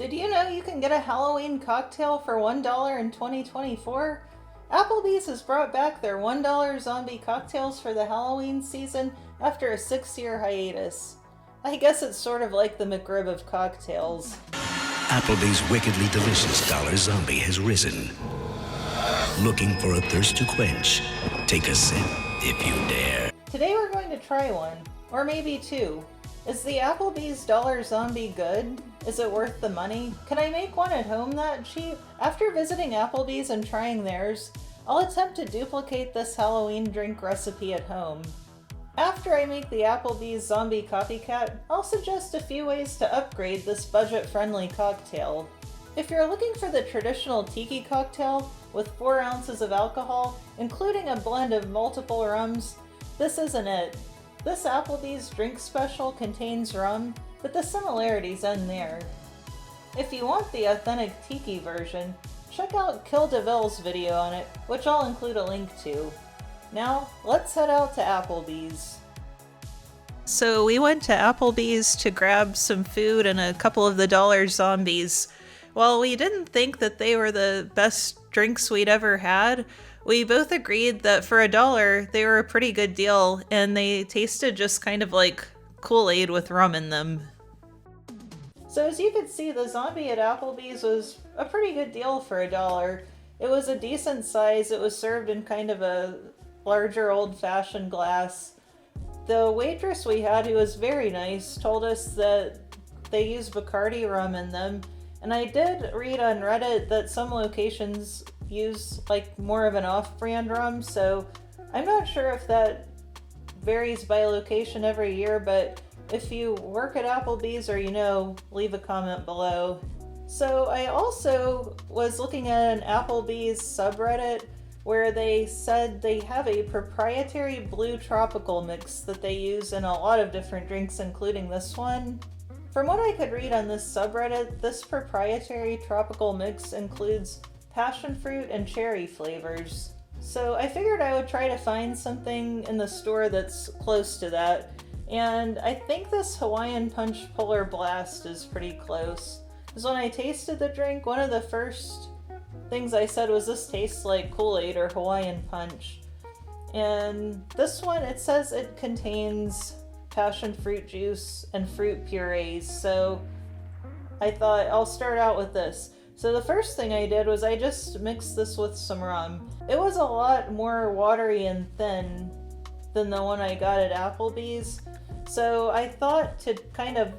Did you know you can get a Halloween cocktail for $1 in 2024? Applebee's has brought back their $1 zombie cocktails for the Halloween season after a 6-year hiatus. I guess it's sort of like the McRib of cocktails. Applebee's wickedly delicious dollar zombie has risen. Looking for a thirst to quench? Take a sip if you dare. Today we're going to try one, or maybe two. Is the Applebee's dollar zombie good? Is it worth the money? Can I make one at home that cheap? After visiting Applebee's and trying theirs, I'll attempt to duplicate this Halloween drink recipe at home. After I make the Applebee's zombie copycat, I'll suggest a few ways to upgrade this budget-friendly cocktail. If you're looking for the traditional tiki cocktail with 4 ounces of alcohol, including a blend of multiple rums, this isn't it. This Applebee's drink special contains rum, but the similarities end there. If you want the authentic tiki version, check out Kill DeVille's video on it, which I'll include a link to. Now, let's head out to Applebee's. So we went to Applebee's to grab some food and a couple of the dollar zombies. While we didn't think that they were the best drinks we'd ever had, we both agreed that for $1, they were a pretty good deal, and they tasted just kind of like Kool-Aid with rum in them. So as you could see, the zombie at Applebee's was a pretty good deal for $1. It was a decent size. It was served in kind of a larger old-fashioned glass. The waitress we had, who was very nice, told us that they use Bacardi Rum in them, and I did read on Reddit that some locations use like more of an off-brand rum, so I'm not sure if that varies by location every year, but if you work at Applebee's or you know, leave a comment below. So I also was looking at an Applebee's subreddit where they said they have a proprietary blue tropical mix that they use in a lot of different drinks, including this one. From what I could read on this subreddit, this proprietary tropical mix includes passion fruit and cherry flavors. So I figured I would try to find something in the store that's close to that, and I think this Hawaiian Punch Polar Blast is pretty close. Because when I tasted the drink, one of the first things I said was, this tastes like Kool-Aid or Hawaiian Punch. And this one, it says it contains passion fruit juice and fruit purees, so I thought I'll start out with this. So the first thing I did was I just mixed this with some rum. It was a lot more watery and thin than the one I got at Applebee's, so I thought to kind of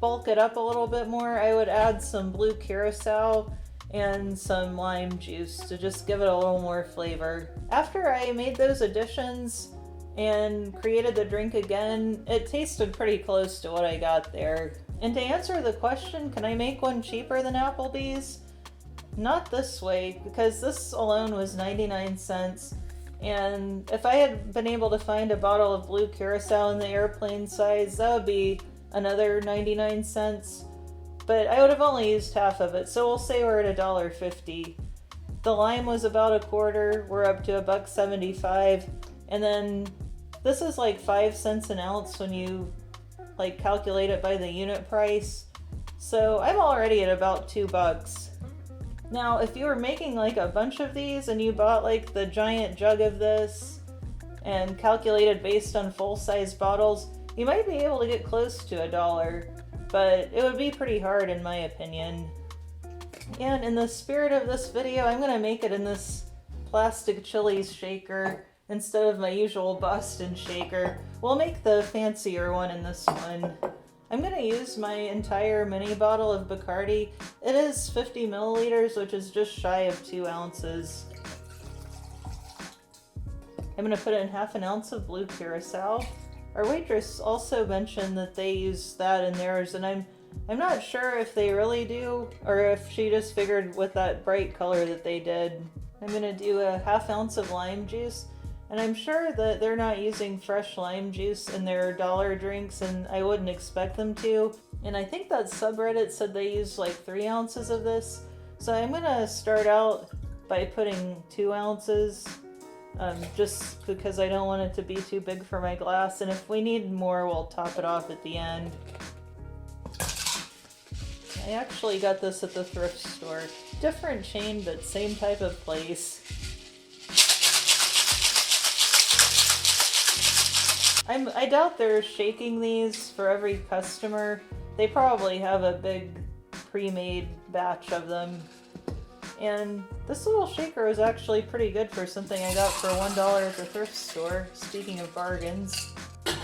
bulk it up a little bit more, I would add some Blue Curacao and some lime juice to just give it a little more flavor. After I made those additions and created the drink again, it tasted pretty close to what I got there. And to answer the question, can I make one cheaper than Applebee's? Not this way, because this alone was 99 cents. And if I had been able to find a bottle of Blue Curacao in the airplane size, that would be another 99 cents. But I would have only used half of it, so we'll say we're at $1.50. The lime was about a quarter, we're up to $1.75. And then this is like 5 cents an ounce when you like calculate it by the unit price. So I'm already at about $2. Now, if you were making like a bunch of these and you bought like the giant jug of this and calculated based on full-size bottles, you might be able to get close to $1, but it would be pretty hard in my opinion. And in the spirit of this video, I'm gonna make it in this plastic Chili's shaker instead of my usual Boston shaker. We'll make the fancier one in this one. I'm gonna use my entire mini bottle of Bacardi. It is 50 milliliters, which is just shy of 2 ounces. I'm gonna put in half an ounce of Blue Curacao. Our waitress also mentioned that they use that in theirs, and I'm not sure if they really do, or if she just figured with that bright color that they did. I'm gonna do a half ounce of lime juice. And I'm sure that they're not using fresh lime juice in their dollar drinks, and I wouldn't expect them to. And I think that subreddit said they use like 3 ounces of this. So I'm gonna start out by putting 2 ounces, just because I don't want it to be too big for my glass. And if we need more, we'll top it off at the end. I actually got this at the thrift store. Different chain, but same type of place. I doubt they're shaking these for every customer. They probably have a big pre-made batch of them. And this little shaker was actually pretty good for something I got for $1 at the thrift store. Speaking of bargains. I'm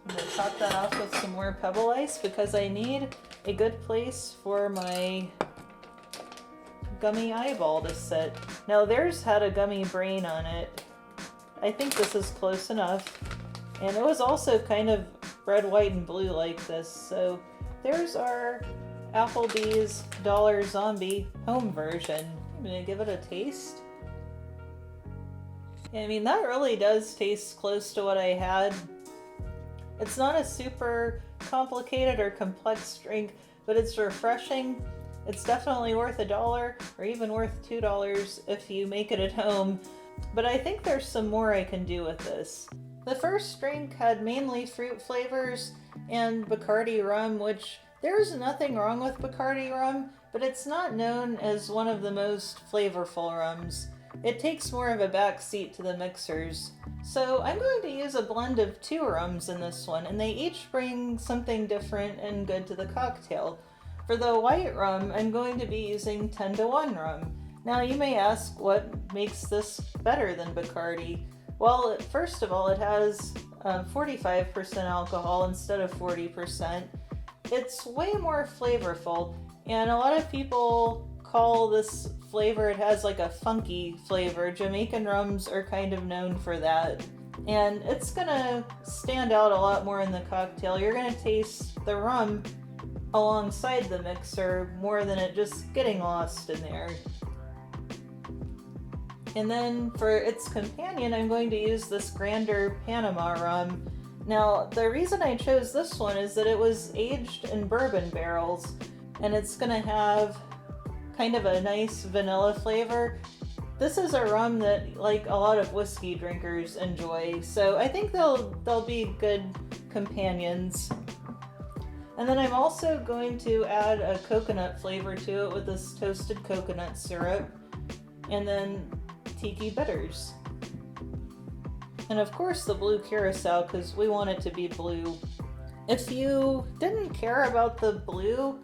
going to top that off with some more pebble ice because I need a good place for my gummy eyeball to sit. Now theirs had a gummy brain on it. I think this is close enough. And it was also kind of red, white, and blue like this. So there's our Applebee's Dollar Zombie home version. I'm gonna give it a taste. I mean, that really does taste close to what I had. It's not a super complicated or complex drink, but it's refreshing. It's definitely worth $1 or even worth $2 if you make it at home. But I think there's some more I can do with this. The first drink had mainly fruit flavors and Bacardi Rum, which there's nothing wrong with Bacardi Rum, but it's not known as one of the most flavorful rums. It takes more of a back seat to the mixers. So I'm going to use a blend of 2 rums in this one, and they each bring something different and good to the cocktail. For the white rum, I'm going to be using 10-to-1 rum. Now you may ask what makes this better than Bacardi. Well, first of all, it has 45% alcohol instead of 40%. It's way more flavorful, and a lot of people call this flavor, it has like a funky flavor. Jamaican rums are kind of known for that. And it's gonna stand out a lot more in the cocktail. You're gonna taste the rum alongside the mixer more than it just getting lost in there. And then for its companion, I'm going to use this grander Panama rum. Now, the reason I chose this one is that it was aged in bourbon barrels, and it's gonna have kind of a nice vanilla flavor. This is a rum that like a lot of whiskey drinkers enjoy, so I think they'll be good companions. And then I'm also going to add a coconut flavor to it with this toasted coconut syrup, and then tiki bitters. And of course the Blue Curacao, because we want it to be blue. If you didn't care about the blue,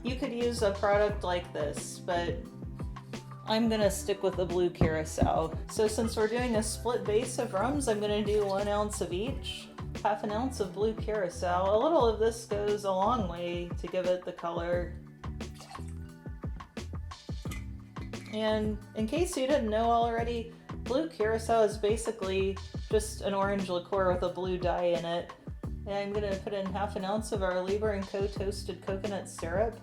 you could use a product like this, but I'm gonna stick with the Blue Curacao. So since we're doing a split base of rums, I'm gonna do 1 ounce of each. Half an ounce of Blue Curacao. A little of this goes a long way to give it the color. And in case you didn't know already, Blue Curacao is basically just an orange liqueur with a blue dye in it. And I'm going to put in half an ounce of our Lieber & Co. toasted coconut syrup.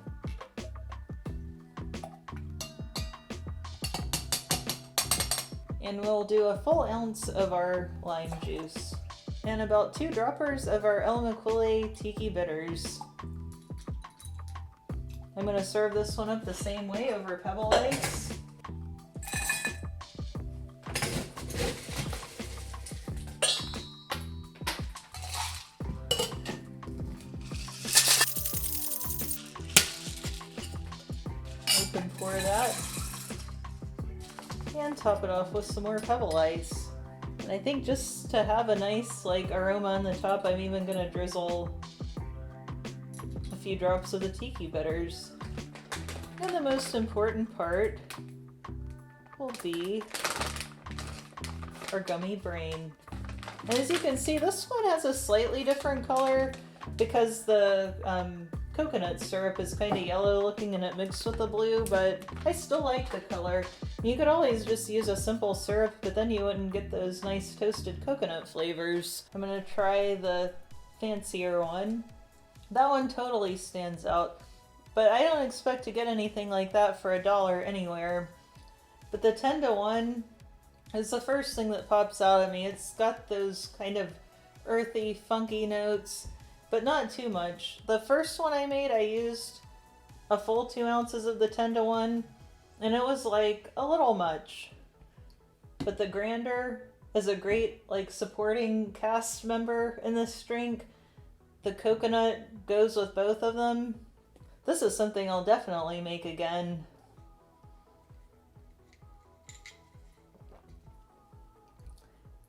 And we'll do a full ounce of our lime juice. And about 2 droppers of our El Macaulay Tiki Bitters. I'm going to serve this one up the same way over pebble ice. Open pour that. And top it off with some more pebble ice. And I think just to have a nice like aroma on the top, I'm even going to drizzle a few drops of the tiki bitters. And the most important part will be our gummy brain. And as you can see, this one has a slightly different color because the coconut syrup is kind of yellow looking and it mixed with the blue, but I still like the color. You could always just use a simple syrup, but then you wouldn't get those nice toasted coconut flavors. I'm gonna try the fancier one. That one totally stands out, but I don't expect to get anything like that for $1 anywhere. But the 10-to-1 is the first thing that pops out at me. It's got those kind of earthy, funky notes, but not too much. The first one I made, I used a full 2 ounces of the 10-to-1, and it was like a little much. But the grander is a great like supporting cast member in this drink. the coconut goes with both of them. This is something I'll definitely make again.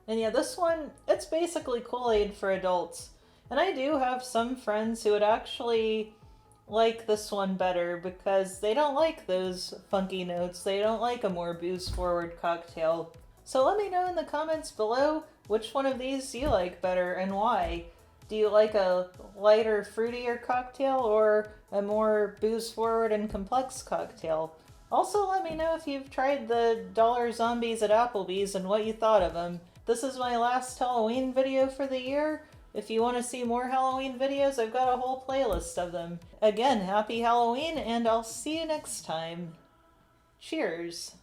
And yeah, this one, it's basically Kool-Aid for adults. And I do have some friends who would actually like this one better because they don't like those funky notes. They don't like a more booze-forward cocktail. So let me know in the comments below which one of these you like better and why. Do you like a lighter, fruitier cocktail or a more booze-forward and complex cocktail? Also, let me know if you've tried the Dollar Zombies at Applebee's and what you thought of them. This is my last Halloween video for the year. If you want to see more Halloween videos, I've got a whole playlist of them. Again, happy Halloween, and I'll see you next time. Cheers!